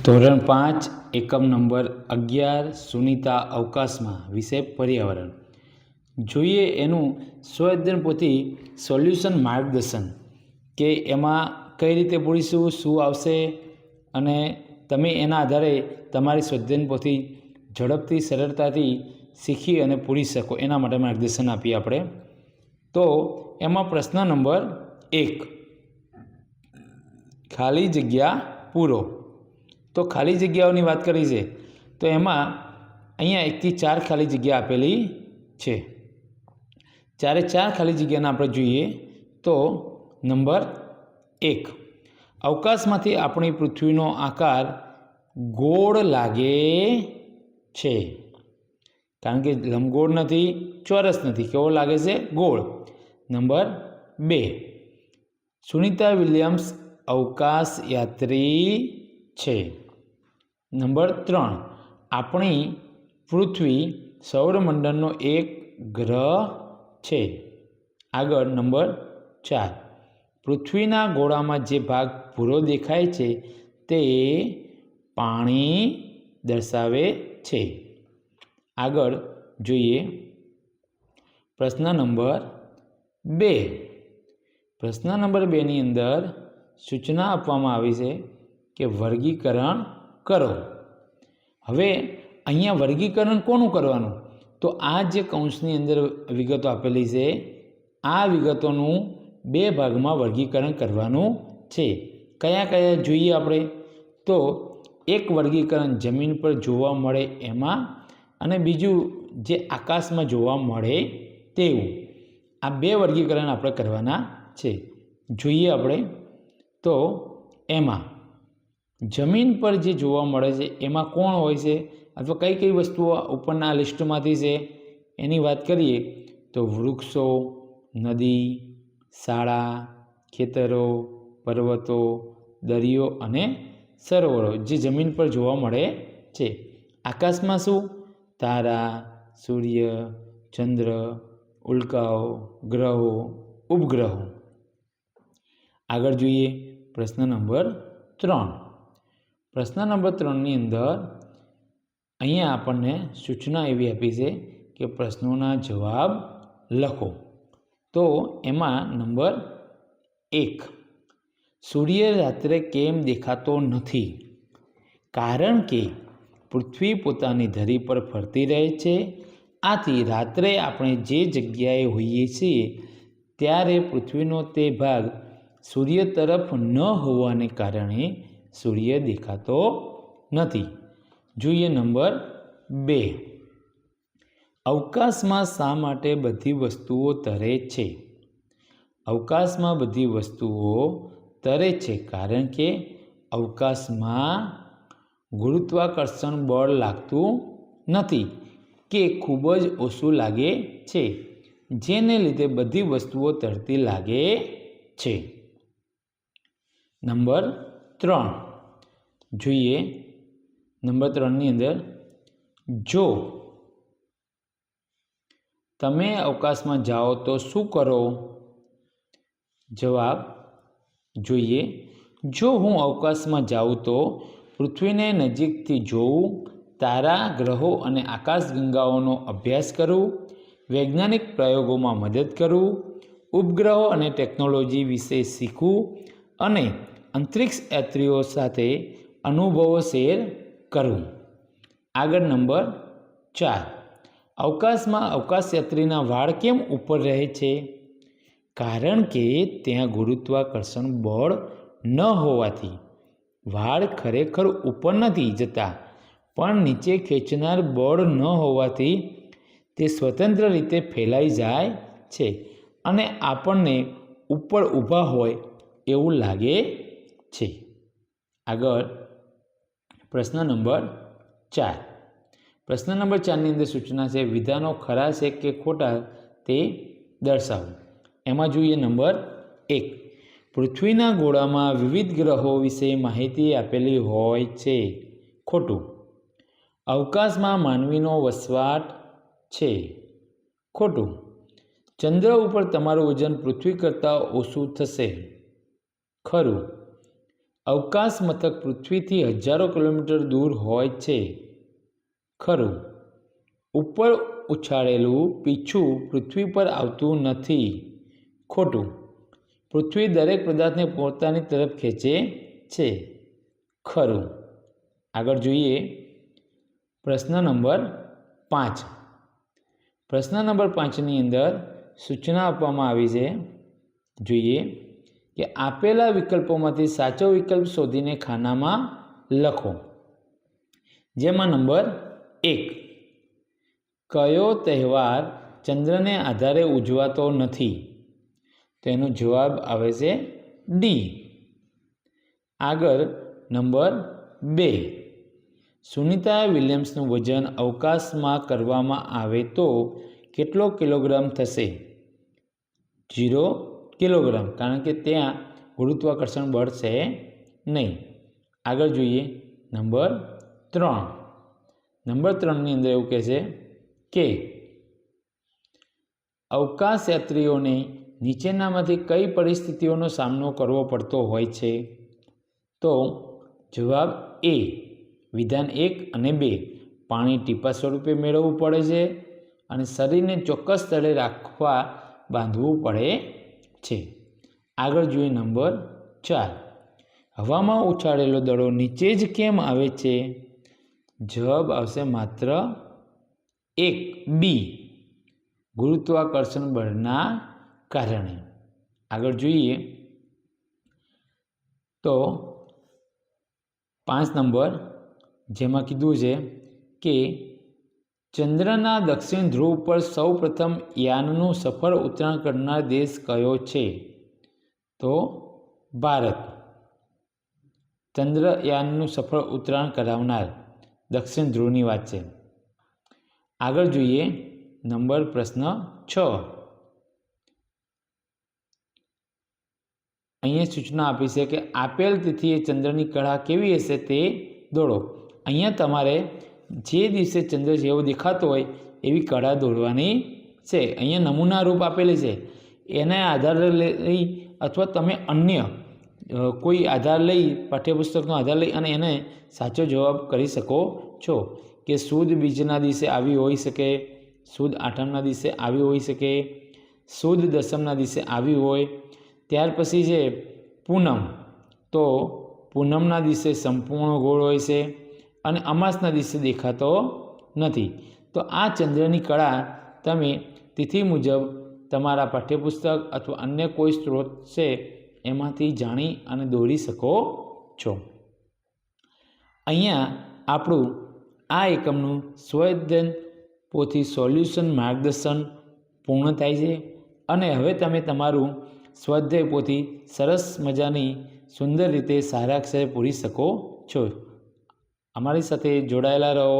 ધોરણ 5 એકમ નંબર 11 સુનિતા અવકાશમાં વિષય પર્યાવરણ. જોઈએ એનું સ્વઅધ્યયન પોથી સોલ્યુશન માર્ગદર્શન કે એમાં કઈ રીતે પૂરીશું, શું આવશે અને તમે એના આધારે તમારી સ્વઅધ્યયન પોથી ઝડપથી સરળતાથી શીખી અને પૂરી શકો એના માટે માર્ગદર્શન આપીએ આપણે. તો એમાં પ્રશ્ન નંબર 1, ખાલી જગ્યા પૂરો. તો ખાલી જગ્યાઓની વાત કરી છે તો એમાં અહીંયા 1 થી 4 ખાલી જગ્યા આપેલી છે. 4 ખાલી જગ્યાને આપણે જોઈએ તો નંબર 1, અવકાશમાંથી આપણી પૃથ્વીનો આકાર ગોળ લાગે છે. કારણ કે લંબગોળ નથી, ચોરસ નથી, કેવો લાગે છે? ગોળ. નંબર 2, સુનિતા વિલિયમ્સ અવકાશ યાત્રી છે. નંબર 3, આપણી પૃથ્વી સૌરમંડળનો એક ગ્રહ છે. આગળ નંબર 4, પૃથ્વીના ગોળામાં જે ભાગ ભૂરો દેખાય છે તે પાણી દર્શાવે છે. આગળ જોઈએ પ્રશ્ન નંબર 2. પ્રશ્ન નંબર 2 ની અંદર સૂચના આપવામાં આવી છે કે વર્ગીકરણ કરો. હવે અહીંયા વર્ગીકરણ કોનું કરવાનું? તો આ જે કૌંસની અંદર વિગતો આપેલી છે આ વિગતોનું 2 ભાગમાં વર્ગીકરણ કરવાનું છે. કયા કયા જોઈએ આપણે? તો એક વર્ગીકરણ જમીન પર જોવા મળે એમાં અને બીજું જે આકાશમાં જોવા મળે તેવું. આ 2 વર્ગીકરણ આપણે કરવાના છે. જોઈએ આપણે તો એમાં જમીન પર જે જોવા મળે છે એમાં કોણ હોય છે અથવા કઈ કઈ વસ્તુઓ ઉપરના લિસ્ટમાંથી છે એની વાત કરીએ તો વૃક્ષો, નદી, શાળા, ખેતરો, પર્વતો, દરિયો અને સરોવરો જે જમીન પર જોવા મળે છે. આકાશમાં શું? તારા, સૂર્ય, ચંદ્ર, ઉલ્કાઓ, ગ્રહો, ઉપગ્રહો. આગળ જોઈએ પ્રશ્ન નંબર 3. પ્રશ્ન નંબર 3ની અંદર અહીંયા આપણને સૂચના એવી આપી છે કે પ્રશ્નોના જવાબ લખો. તો એમાં નંબર 1, સૂર્ય રાત્રે કેમ દેખાતો નથી? કારણ કે પૃથ્વી પોતાની ધરી પર ફરતી રહે છે. આથી રાત્રે આપણે જે જગ્યાએ હોઈએ છીએ ત્યારે પૃથ્વીનો તે ભાગ સૂર્ય તરફ ન હોવાને કારણે સૂર્ય દેખાતો નથી. જોઈએ નંબર 2, અવકાશમાં શા માટે બધી વસ્તુઓ તરે છે? અવકાશમાં બધી વસ્તુઓ તરે છે કારણ કે અવકાશમાં ગુરુત્વાકર્ષણ બળ લાગતું નથી કે ખૂબ જ ઓછું લાગે છે, જેને લીધે બધી વસ્તુઓ તરતી લાગે છે. નંબર 3 જોઈએ. નંબર 3ની અંદર જો તમે અવકાશમાં જાઓ તો શું કરો? જવાબ જોઈએ. જો હું અવકાશમાં જાઉં તો પૃથ્વીને નજીકથી જોઉં, તારા, ગ્રહો અને આકાશગંગાઓનો અભ્યાસ કરું, વૈજ્ઞાનિક પ્રયોગોમાં મદદ કરું, ઉપગ્રહો અને ટેકનોલોજી વિશે શીખું અને અંતરિક્ષ યાત્રીઓ સાથે અનુભવો શેર કરું. આગળ નંબર 4, અવકાશમાં અવકાશયાત્રીના વાળ કેમ ઉપર રહે છે? કારણ કે ત્યાં ગુરુત્વાકર્ષણ બળ ન હોવાથી વાળ ખરેખર ઉપર નથી જતા, પણ નીચે ખેંચનાર બળ ન હોવાથી તે સ્વતંત્ર રીતે ફેલાઈ જાય છે અને આપણને ઉપર ઊભા હોય એવું લાગે છે. આગળ પ્રશ્ન નંબર 4. પ્રશ્ન નંબર 4ની અંદર સૂચના છે વિધાનો ખરા છે કે ખોટા તે દર્શાવો. એમાં જોઈએ નંબર 1, પૃથ્વીના ગોળામાં વિવિધ ગ્રહો વિશે માહિતી આપેલી હોય છે. ખોટું. અવકાશમાં માનવીનો વસવાટ છે. ખોટું. ચંદ્ર ઉપર તમારું વજન પૃથ્વી કરતાં ઓછું થશે. ખરું. અવકાશ મથક પૃથ્વીથી હજારો કિલોમીટર દૂર હોય છે. ખરું. ઉપર ઉછાળેલું પીછું પૃથ્વી પર આવતું નથી. ખોટું. પૃથ્વી દરેક પદાર્થને પોતાની તરફ ખેંચે છે. ખરું. આગળ જોઈએ પ્રશ્ન નંબર 5. પ્રશ્ન નંબર 5ની અંદર સૂચના આપવામાં આવી છે. જોઈએ કે આપેલા વિકલ્પોમાંથી સાચો વિકલ્પ શોધીને ખાનામાં લખો. જેમાં નંબર 1, કયો તહેવાર ચંદ્રને આધારે ઉજવાતો નથી? તો એનો જવાબ આવે છે ડી. આગળ નંબર 2, સુનિતા વિલિયમ્સનું વજન અવકાશમાં કરવામાં આવે તો કેટલો કિલોગ્રામ થશે? 0 કિલોગ્રામ, કારણ કે ત્યાં ગુરુત્વાકર્ષણ બળ છે નહીં. આગળ જોઈએ નંબર 3. નંબર 3ની અંદર એવું કહે છે કે અવકાશયાત્રીઓને નીચેનામાંથી કઈ પરિસ્થિતિઓનો સામનો કરવો પડતો હોય છે? તો જવાબ એ, વિધાન 1 અને 2, પાણી ટીપા સ્વરૂપે મેળવવું પડે છે અને શરીરને ચોક્કસ સ્થળે રાખવા બાંધવું પડે છે. આગળ જોઈએ નંબર 4, હવામાં ઉછાળેલો દડો નીચે જ કેમ આવે છે? જવાબ આવશે માત્ર 1, બી, ગુરુત્વાકર્ષણ બળના કારણે. આગળ જોઈએ તો 5 નંબર, જેમાં કીધું છે કે ચંદ્રના દક્ષિણ ધ્રુવ પર સૌ પ્રથમ યાનનું સફળ ઉતરાણ કરનાર દેશ કયો છે? તો ભારત. ચંદ્રયાનનું સફળ ઉતરાણ કરાવનાર દક્ષિણ ધ્રુવની વાત છે. આગળ જોઈએ પ્રશ્ન 6. અહીંયા સૂચના આપી છે કે આપેલ તિથિએ ચંદ્રની કળા કેવી હશે તે દોડો. અહીંયા તમારે જે દિવસે ચંદ્ર જેવો દેખાતો હોય એવી કળા દોરવાની છે. અહીંયા નમૂના રૂપ આપેલી છે, એને આધારે લઈ અથવા તમે અન્ય કોઈ આધાર લઈ, પાઠ્યપુસ્તકનો આધાર લઈ અને એને સાચો જવાબ કરી શકો છો. કે સુદ બીજના દિવસે આવી હોઈ શકે, સુદ આઠમના દિવસે આવી હોઈ શકે, સુદ દસમના દિવસે આવી હોય. ત્યાર પછી છે પૂનમ, તો પૂનમના દિવસે સંપૂર્ણ ગોળ હોય છે અને અમાસના દિવસે દેખાતો નથી. તો આ ચંદ્રની કળા તમે તિથિ મુજબ તમારા પાઠ્યપુસ્તક અથવા અન્ય કોઈ સ્ત્રોત છે એમાંથી જાણી અને દોરી શકો છો. અહીંયા આપણું આ એકમનું સ્વઅધ્યયન પોથી સોલ્યુશન માર્ગદર્શન પૂર્ણ થાય છે અને હવે તમે તમારું સ્વાધ્યાય પોથી સરસ મજાની સુંદર રીતે સારા અક્ષરે પૂરી શકો છો. અમારી સાથે જોડાયેલા રહો.